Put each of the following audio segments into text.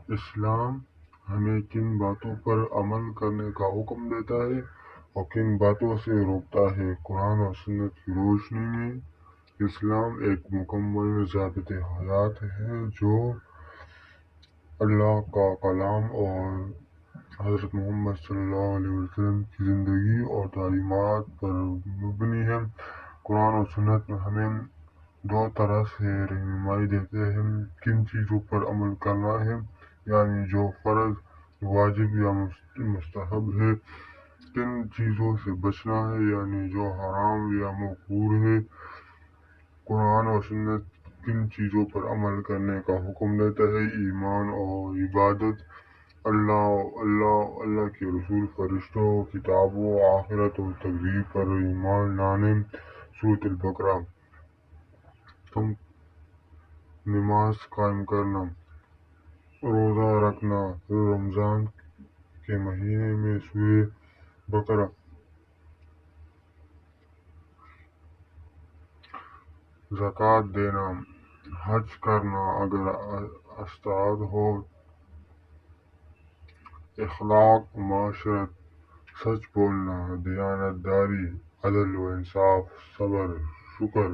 اسلام ہمیں کن باتوں پر عمل کرنے کا حکم دیتا ہے اور کن باتوں سے روکتا ہے؟ قرآن اور سنت کی روشنی میں اسلام ایک مکمل ضابط حیات ہے جو اللہ کا کلام اور حضرت محمد صلی اللہ علیہ وسلم کی زندگی اور تعلیمات پر مبنی ہے۔ قرآن اور سنت میں ہمیں دو طرح سے رہنمائی دیتے ہیں: کن چیزوں پر عمل کرنا ہے، یعنی جو فرض، واجب یا مستحب ہے، کن چیزوں سے بچنا ہے، یعنی جو حرام یا مکروہ ہے۔ قرآن اور سنت کن چیزوں پر عمل کرنے کا حکم دیتا ہے؟ ایمان اور عبادت، اللہ کے رسول، فرشتوں، کتابوں، آخرت اور تقدیر پر ایمان لانے۔ سورۃ البقرہ۔ نماز قائم کرنا، روزہ رکھنا رمضان کے مہینے میں۔ سورۃ بقرہ۔ زکوٰۃ دینا، حج کرنا اگر استطاعت ہو، اخلاق، معاشرت، سچ بولنا، دیانت داری، عدل و انصاف، صبر، شکر،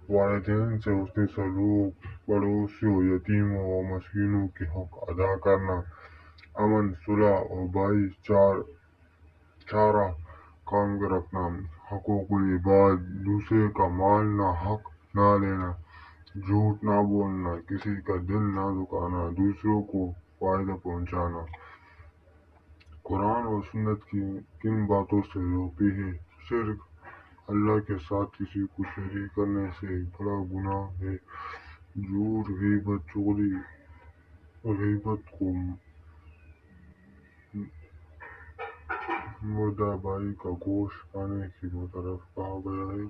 والدین سے حسن سلوک، پڑوسیوں، یتیموں اور مسکینوں کے حق ادا کرنا، امن، صلح اور بھائی چارہ قائم رکھنا، حقوق العباد، دوسرے کا مال ناحق نہ لینا، جھوٹ نہ بولنا، کسی کا دل نہ دکھانا، دوسروں کو فائدہ پہنچانا۔ قرآن اور سنت کن باتوں سے روکتی ہے؟ شرک، اللہ کے ساتھ کسی کو شریک کرنے سے بڑا گناہ ہے۔ جھوٹ، غیبت، چغلی، غیبت کو مردہ بھائی کا گوشت کھانے کی برابر کہا گیا ہے۔